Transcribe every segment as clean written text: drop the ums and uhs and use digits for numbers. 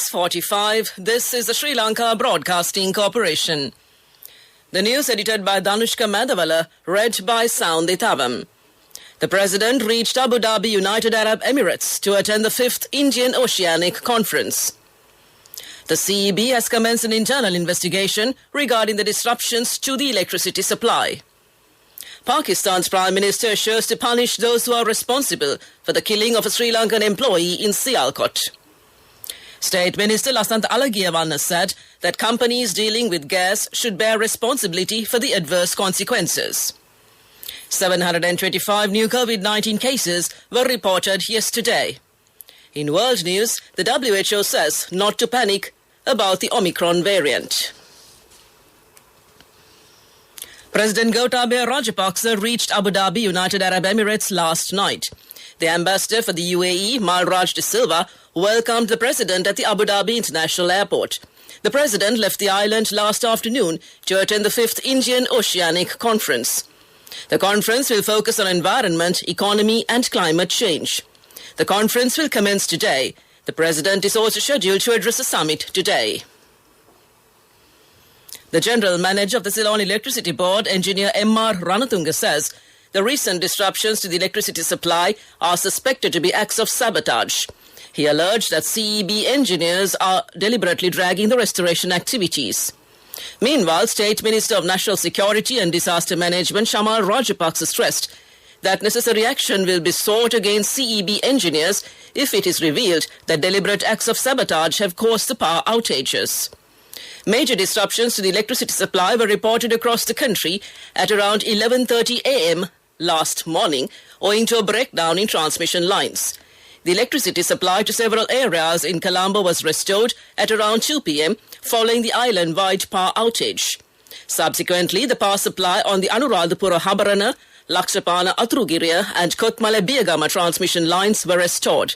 6:45. This is the Sri Lanka Broadcasting Corporation. The news edited by Danushka Madhavala, read by Soundit Avam. The President reached Abu Dhabi, United Arab Emirates to attend the 5th Indian Oceanic Conference. The CEB has commenced an internal investigation regarding the disruptions to the electricity supply. Pakistan's Prime Minister assures to punish those who are responsible for the killing of a Sri Lankan employee in Sialkot. State Minister Lasant Alagiyavanna said that companies dealing with gas should bear responsibility for the adverse consequences. 725 new COVID-19 cases were reported yesterday. In world news, the WHO says not to panic about the Omicron variant. President Gotabaya Rajapaksa reached Abu Dhabi, United Arab Emirates last night. The ambassador for the UAE, Malraj de Silva, welcomed the president at the Abu Dhabi International Airport. The president left the island last afternoon to attend the 5th Indian Oceanic Conference. The conference will focus on environment, economy and climate change. The conference will commence today. The president is also scheduled to address the summit today. The General Manager of the Ceylon Electricity Board, Engineer M.R. Ranatunga, says the recent disruptions to the electricity supply are suspected to be acts of sabotage. He alleged that CEB engineers are deliberately dragging the restoration activities. Meanwhile, State Minister of National Security and Disaster Management Shamal Rajapaksa stressed that necessary action will be sought against CEB engineers if it is revealed that deliberate acts of sabotage have caused the power outages. Major disruptions to the electricity supply were reported across the country at around 11:30 a.m. last morning, owing to a breakdown in transmission lines. The electricity supply to several areas in Colombo was restored at around 2 p.m. following the island-wide power outage. Subsequently, the power supply on the Anuradhapura Habarana, Lakshapana Atrugiriya and Kotmale Biyagama transmission lines were restored.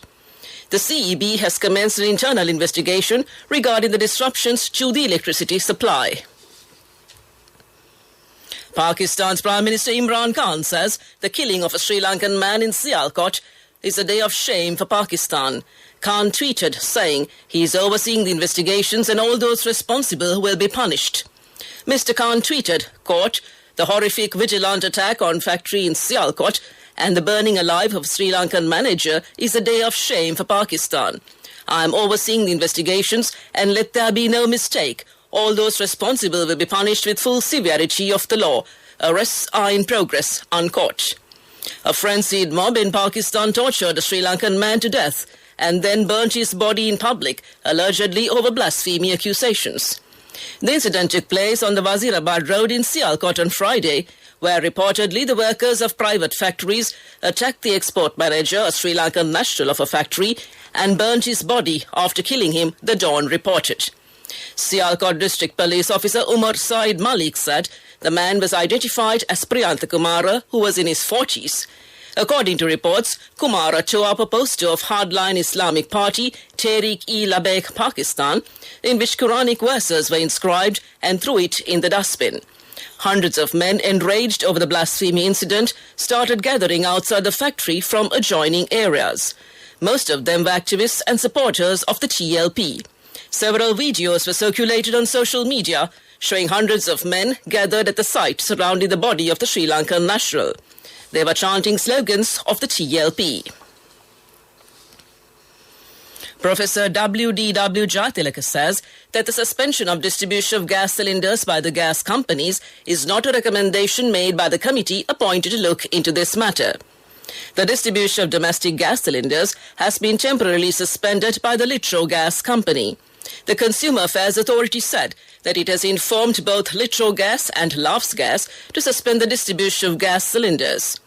The CEB has commenced an internal investigation regarding the disruptions to the electricity supply. Pakistan's Prime Minister Imran Khan says the killing of a Sri Lankan man in Sialkot is a day of shame for Pakistan. Khan tweeted saying he is overseeing the investigations and all those responsible will be punished. Mr. Khan tweeted, quote, "The horrific vigilant attack on factory in Sialkot and the burning alive of Sri Lankan manager is a day of shame for Pakistan. I am overseeing the investigations and let there be no mistake. All those responsible will be punished with full severity of the law. Arrests are in progress," unquote. A frenzied mob in Pakistan tortured a Sri Lankan man to death and then burnt his body in public, allegedly over blasphemy accusations. The incident took place on the Wazirabad Road in Sialkot on Friday, where reportedly the workers of private factories attacked the export manager, a Sri Lankan national of a factory, and burnt his body after killing him, the Dawn reported. Sialkot District Police Officer Umar Said Malik said the man was identified as Priyantha Kumara, who was in his 40s. According to reports, Kumara tore up a poster of hardline Islamic party Tehreek-e-Labbaik Pakistan, in which Quranic verses were inscribed, and threw it in the dustbin. Hundreds of men, enraged over the blasphemy incident, started gathering outside the factory from adjoining areas. Most of them were activists and supporters of the TLP. Several videos were circulated on social media showing hundreds of men gathered at the site surrounding the body of the Sri Lankan national. They were chanting slogans of the TLP. Professor W.D.W. Jayatilaka says that the suspension of distribution of gas cylinders by the gas companies is not a recommendation made by the committee appointed to look into this matter. The distribution of domestic gas cylinders has been temporarily suspended by the Litro Gas Company. The Consumer Affairs Authority said that it has informed both Litro Gas and Lavs Gas to suspend the distribution of gas cylinders.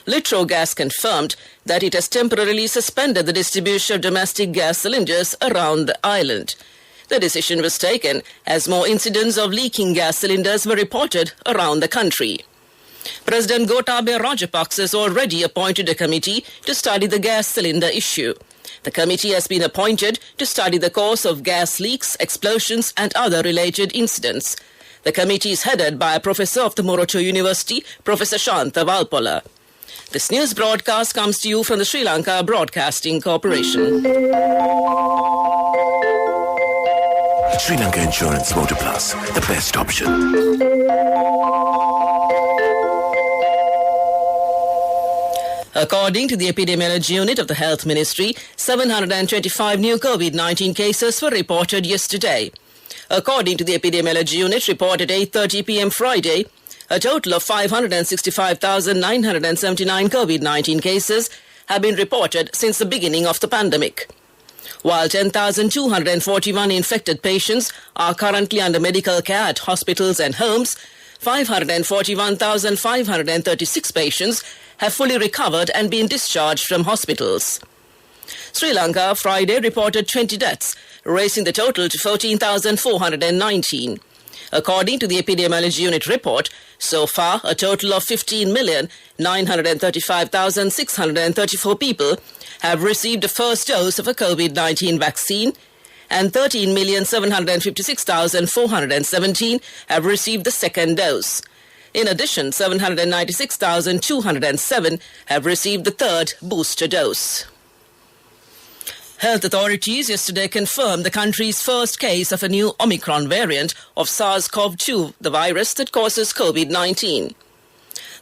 Litro Gas confirmed that it has temporarily suspended the distribution of domestic gas cylinders around the island. The decision was taken as more incidents of leaking gas cylinders were reported around the country. President Gotabaya Rajapaksa has already appointed a committee to study the gas cylinder issue. The committee has been appointed to study the cause of gas leaks, explosions and other related incidents. The committee is headed by a professor of the Moroto University, Professor Shanta Valpola. This news broadcast comes to you from the Sri Lanka Broadcasting Corporation. Sri Lanka Insurance Motor Plus, the best option. According to the Epidemiology Unit of the Health Ministry, 725 new COVID-19 cases were reported yesterday. According to the Epidemiology Unit, reported 8:30 p.m. Friday, a total of 565,979 COVID-19 cases have been reported since the beginning of the pandemic. While 10,241 infected patients are currently under medical care at hospitals and homes, 541,536 patients have fully recovered and been discharged from hospitals. Sri Lanka Friday reported 20 deaths, raising the total to 14,419. According to the Epidemiology Unit report, so far a total of 15,935,634 people have received the first dose of a COVID-19 vaccine, and 13,756,417 have received the second dose. In addition, 796,207 have received the third booster dose. Health authorities yesterday confirmed the country's first case of a new Omicron variant of SARS-CoV-2, the virus that causes COVID-19.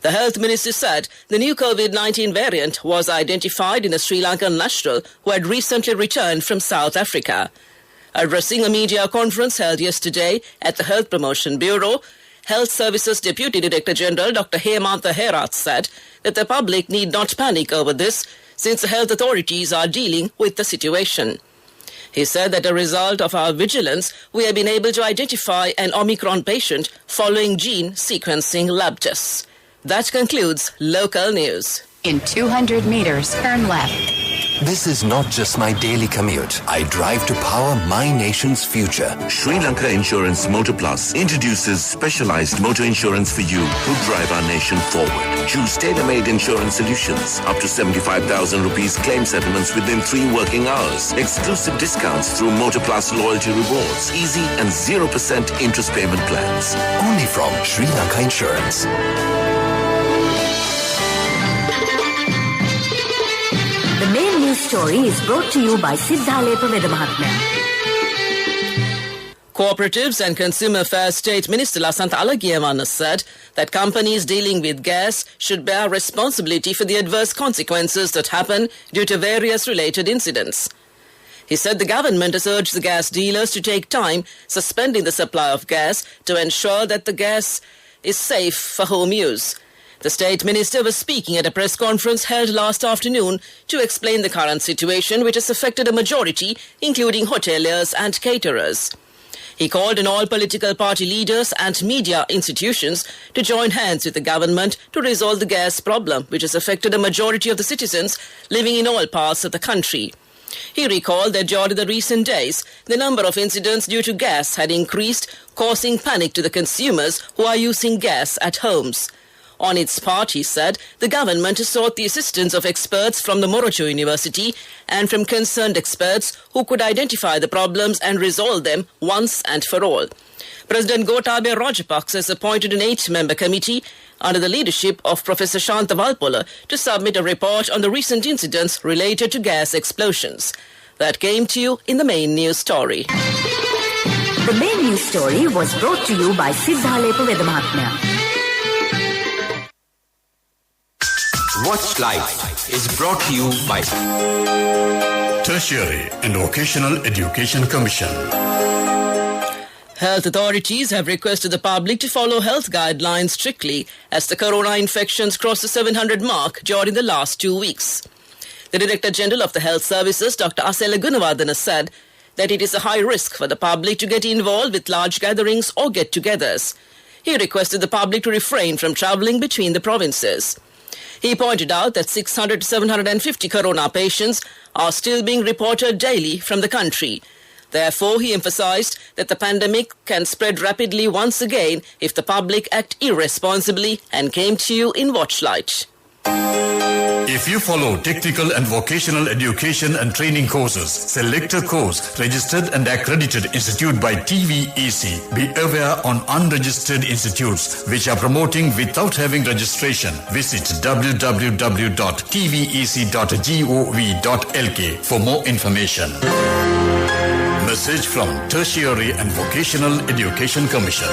The health minister said the new COVID-19 variant was identified in a Sri Lankan national who had recently returned from South Africa. Addressing a media conference held yesterday at the Health Promotion Bureau, Health Services Deputy Director General Dr. Hemantha Herath said that the public need not panic over this, since the health authorities are dealing with the situation. He said that as a result of our vigilance, we have been able to identify an Omicron patient following gene sequencing lab tests. That concludes local news. In 200 meters, turn left. This is not just my daily commute. I drive to power my nation's future. Sri Lanka Insurance Motor Plus introduces specialized motor insurance for you who drive our nation forward. Choose tailor-made insurance solutions. Up to 75,000 rupees claim settlements within 3 working hours. Exclusive discounts through Motor Plus loyalty rewards. Easy and 0% interest payment plans. Only from Sri Lanka Insurance. The main news story is brought to you by Siddhalepa Vedamahatmya. Cooperatives and Consumer Affairs State Minister Lasantha Alagiyawanna said that companies dealing with gas should bear responsibility for the adverse consequences that happen due to various related incidents. He said the government has urged the gas dealers to take time suspending the supply of gas to ensure that the gas is safe for home use. The State Minister was speaking at a press conference held last afternoon to explain the current situation, which has affected a majority, including hoteliers and caterers. He called on all political party leaders and media institutions to join hands with the government to resolve the gas problem, which has affected a majority of the citizens living in all parts of the country. He recalled that during the recent days, the number of incidents due to gas had increased, causing panic to the consumers who are using gas at homes. On its part, he said, the government has sought the assistance of experts from the Morocho University and from concerned experts who could identify the problems and resolve them once and for all. President Gotabaya Rajapaksa has appointed an 8-member committee under the leadership of Professor Shantha Valpola to submit a report on the recent incidents related to gas explosions. That came to you in the main news story. The main news story was brought to you by Siddhalepa Vedamahatmya. Watch Life is brought to you by Tertiary and Vocational Education Commission. Health authorities have requested the public to follow health guidelines strictly as the corona infections crossed the 700 mark during the last 2 weeks. The Director General of the Health Services, Dr. Asela Gunawardena, said that it is a high risk for the public to get involved with large gatherings or get-togethers. He requested the public to refrain from travelling between the provinces. He pointed out that 600 to 750 corona patients are still being reported daily from the country. Therefore, he emphasized that the pandemic can spread rapidly once again if the public act irresponsibly and came to you in watchlight. If you follow technical and vocational education and training courses, select a course registered and accredited institute by TVEC. Be aware on unregistered institutes which are promoting without having registration. Visit www.tvec.gov.lk for more information. message from Tertiary and Vocational Education Commission.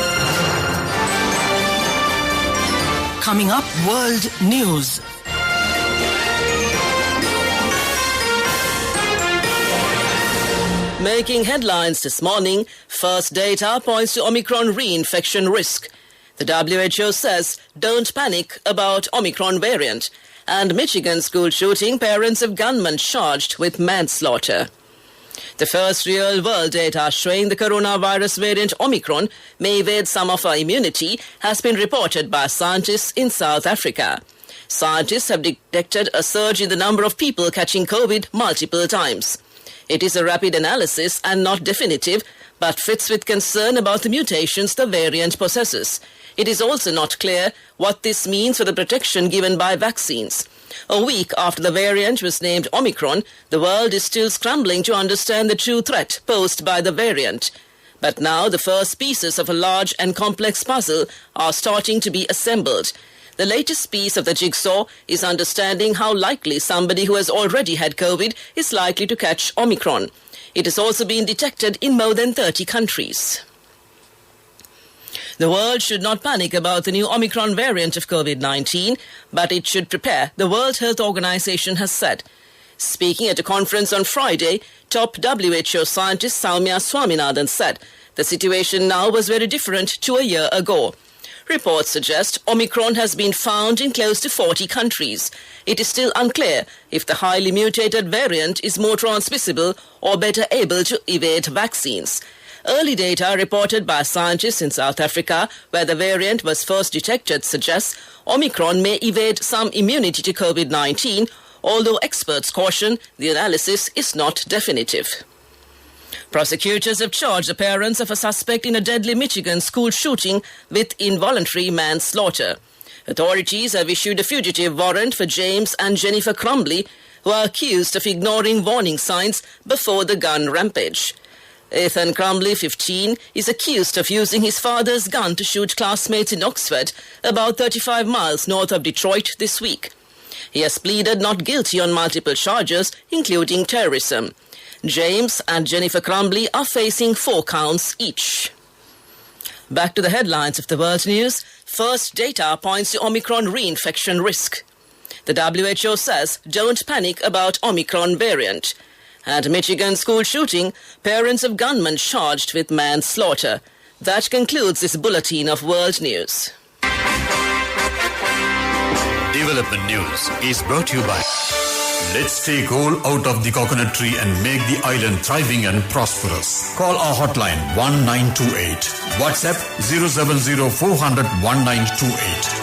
Coming up, World News. Making headlines this morning, first data points to Omicron reinfection risk. The WHO says don't panic about Omicron variant. And Michigan school shooting, parents of gunmen charged with manslaughter. The first real-world data showing the coronavirus variant Omicron may evade some of our immunity has been reported by scientists in South Africa. Scientists have detected a surge in the number of people catching COVID multiple times. It is a rapid analysis and not definitive, but fits with concern about the mutations the variant possesses. It is also not clear what this means for the protection given by vaccines. A week after the variant was named Omicron, the world is still scrambling to understand the true threat posed by the variant. But now the first pieces of a large and complex puzzle are starting to be assembled. The latest piece of the jigsaw is understanding how likely somebody who has already had COVID is likely to catch Omicron. It has also been detected in more than 30 countries. The world should not panic about the new Omicron variant of COVID-19, but it should prepare, the World Health Organization has said. Speaking at a conference on Friday, top WHO scientist Soumya Swaminathan said the situation now was very different to a year ago. Reports suggest Omicron has been found in close to 40 countries. It is still unclear if the highly mutated variant is more transmissible or better able to evade vaccines. Early data reported by scientists in South Africa, where the variant was first detected, suggests Omicron may evade some immunity to COVID-19, although experts caution the analysis is not definitive. Prosecutors have charged the parents of a suspect in a deadly Michigan school shooting with involuntary manslaughter. Authorities have issued a fugitive warrant for James and Jennifer Crumbley, who are accused of ignoring warning signs before the gun rampage. Ethan Crumbley, 15, is accused of using his father's gun to shoot classmates in Oxford, about 35 miles north of Detroit, this week. He has pleaded not guilty on multiple charges, including terrorism. James and Jennifer Crumbley are facing 4 counts each. Back to the headlines of the world news. First data points to Omicron reinfection risk. The WHO says don't panic about Omicron variant. At Michigan school shooting, parents of gunmen charged with manslaughter. That concludes this bulletin of world news. Development News is brought to you by Let's take all out of the coconut tree and make the island thriving and prosperous. Call our hotline 1928. WhatsApp 070-400-1928.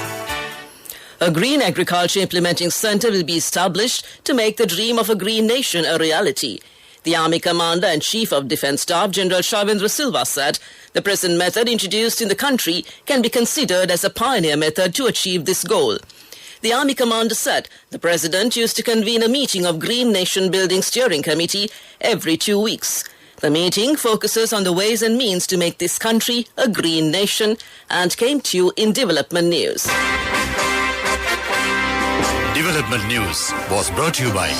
A green agriculture implementing centre will be established to make the dream of a green nation a reality. The Army Commander and Chief of Defence Staff, General Shavindra Silva, said the present method introduced in the country can be considered as a pioneer method to achieve this goal. The Army Commander said the President used to convene a meeting of Green Nation Building Steering Committee every 2 weeks. The meeting focuses on the ways and means to make this country a green nation and came to you in Development News. Development News was brought to you by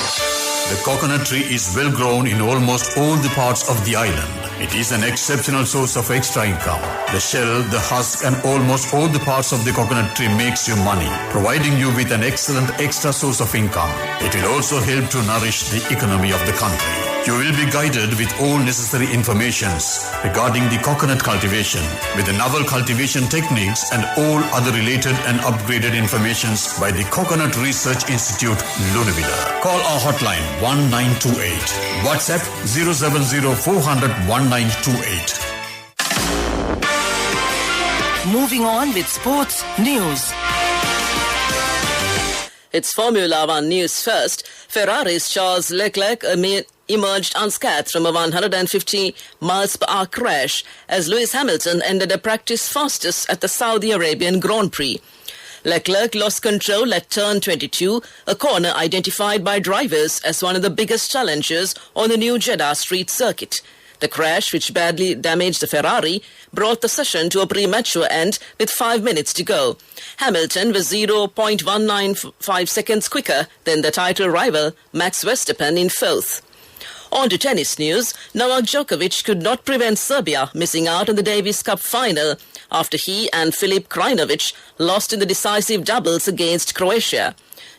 the coconut tree is well grown in almost all the parts of the island. It is an exceptional source of extra income. The shell, the husk and almost all the parts of the coconut tree makes you money, providing you with an excellent extra source of income. It will also help to nourish the economy of the country. You will be guided with all necessary informations regarding the coconut cultivation with the novel cultivation techniques and all other related and upgraded informations by the Coconut Research Institute, Lunavilla. Call our hotline 1928. WhatsApp 070-400-1928. Moving on with sports news. It's Formula One news first. Ferrari's Charles Leclerc emerged unscathed from a 150 miles per hour crash as Lewis Hamilton ended a practice fastest at the Saudi Arabian Grand Prix. Leclerc lost control at turn 22, a corner identified by drivers as one of the biggest challenges on the new Jeddah Street circuit. The crash, which badly damaged the Ferrari, brought the session to a premature end with 5 minutes to go. Hamilton was 0.195 seconds quicker than the title rival Max Verstappen in fourth. On to tennis news. Novak Djokovic could not prevent Serbia missing out on the Davis Cup final after he and Filip Krajinovic lost in the decisive doubles against Croatia.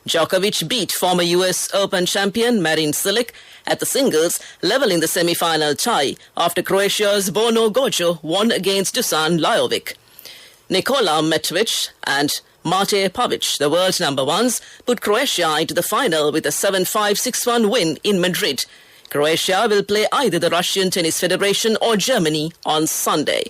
Djokovic beat former US Open champion Marin Cilic at the singles, leveling the semi-final tie after Croatia's Bono Gojo won against Dusan Lajovic. Nikola Metovic and Mate Pavic, the world number ones, put Croatia into the final with a 7-5, 6-1 win in Madrid. Croatia will play either the Russian Tennis Federation or Germany on Sunday.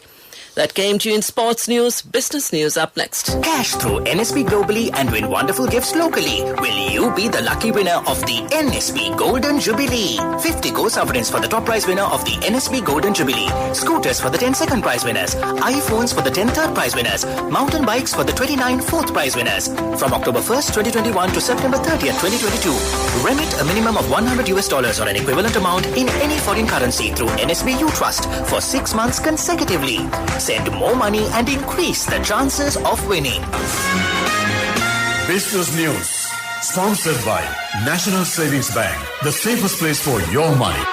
That came to you in sports news. Business news up next. Cash through NSB globally and win wonderful gifts locally. Will you be the lucky winner of the NSB Golden Jubilee? 50 co-sovereigns for the top prize winner of the NSB Golden Jubilee. Scooters for the 10 second prize winners. iPhones for the 10 third prize winners. Mountain bikes for the 29 fourth prize winners. From October 1st, 2021 to September 30th, 2022. Remit a minimum of $100 or an equivalent amount in any foreign currency through NSB U Trust for 6 months consecutively. Send more money and increase the chances of winning. Business news. Sponsored by National Savings Bank. The safest place for your money.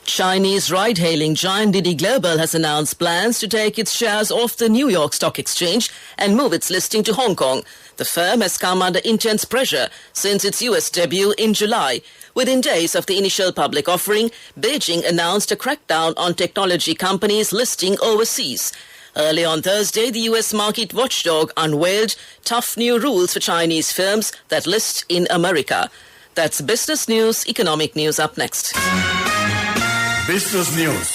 Chinese ride-hailing giant Didi Global has announced plans to take its shares off the New York Stock Exchange and move its listing to Hong Kong. The firm has come under intense pressure since its US debut in July. Within days of the initial public offering, Beijing announced a crackdown on technology companies listing overseas. Early on Thursday, the US market watchdog unveiled tough new rules for Chinese firms that list in America. That's business news, economic news up next. Business news.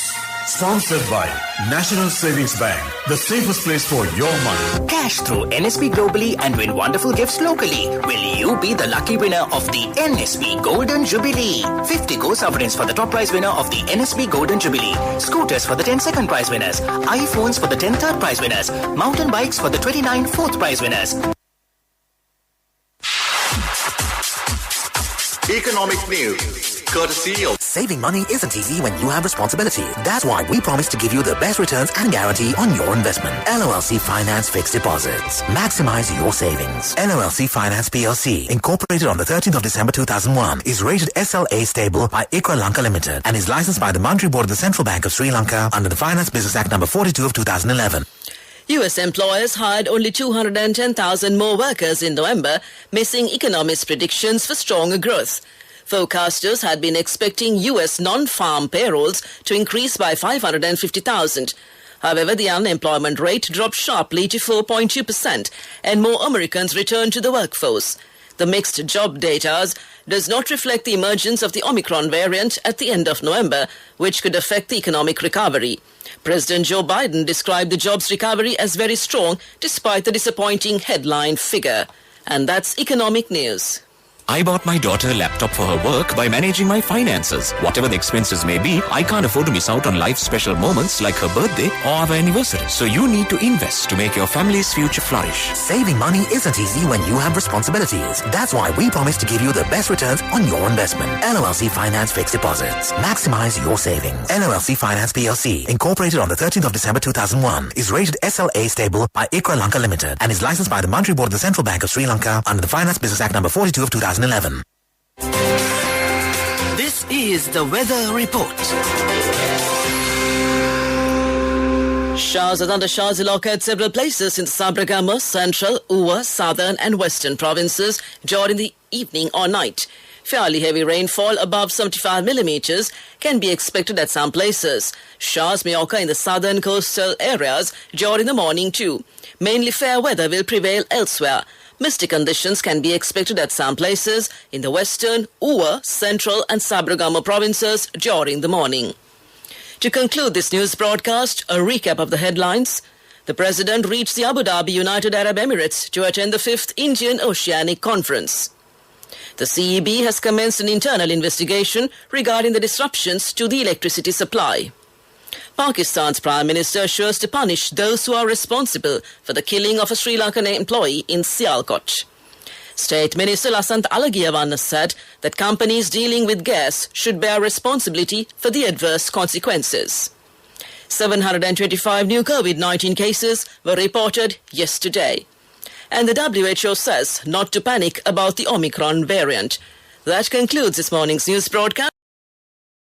Sponsored by National Savings Bank. The safest place for your money. Cash through NSB globally and win wonderful gifts locally. Will you be the lucky winner of the NSB Golden Jubilee? 50 co-sovereigns for the top prize winner of the NSB Golden Jubilee. Scooters for the 10 second prize winners. iPhones for the 10 third prize winners. Mountain bikes for the 29 fourth prize winners. Economic news, courtesy of Saving money isn't easy when you have responsibility. That's why we promise to give you the best returns and guarantee on your investment. LOLC Finance Fixed Deposits. Maximize your savings. LOLC Finance PLC, incorporated on the 13th of December 2001, is rated SLA stable by ICRA Lanka Limited and is licensed by the Monetary Board of the Central Bank of Sri Lanka under the Finance Business Act number 42 of 2011. US employers hired only 210,000 more workers in November, missing economists' predictions for stronger growth. Forecasters had been expecting US non-farm payrolls to increase by 550,000. However, the unemployment rate dropped sharply to 4.2%, and more Americans returned to the workforce. The mixed job data does not reflect the emergence of the Omicron variant at the end of November, which could affect the economic recovery. President Joe Biden described the jobs recovery as very strong despite the disappointing headline figure. And that's economic news. I bought my daughter a laptop for her work by managing my finances. Whatever the expenses may be, I can't afford to miss out on life's special moments like her birthday or our anniversary. So you need to invest to make your family's future flourish. Saving money isn't easy when you have responsibilities. That's why we promise to give you the best returns on your investment. LOLC Finance Fixed Deposits. Maximize your savings. LOLC Finance PLC, incorporated on the 13th of December 2001, is rated SLA stable by ICRA Lanka Limited and is licensed by the Monetary Board of the Central Bank of Sri Lanka under the Finance Business Act number 42 of 2011. This is the weather report. Showers and thundershowers will occur at several places in the Sabragama, Central, Uva, Southern and Western provinces during the evening or night. Fairly heavy rainfall above 75 millimeters can be expected at some places. Showers may occur in the southern coastal areas during the morning too. Mainly fair weather will prevail elsewhere. Misty conditions can be expected at some places in the western, Uva, Central and Sabragama provinces during the morning. To conclude this news broadcast, a recap of the headlines. The President reached the Abu Dhabi United Arab Emirates to attend the 5th Indian Oceanic Conference. The CEB has commenced an internal investigation regarding the disruptions to the electricity supply. Pakistan's Prime Minister assures to punish those who are responsible for the killing of a Sri Lankan employee in Sialkot. State Minister Lasantha Alagiyawanna said that companies dealing with gas should bear responsibility for the adverse consequences. 725 new COVID-19 cases were reported yesterday. And the WHO says not to panic about the Omicron variant. That concludes this morning's news broadcast.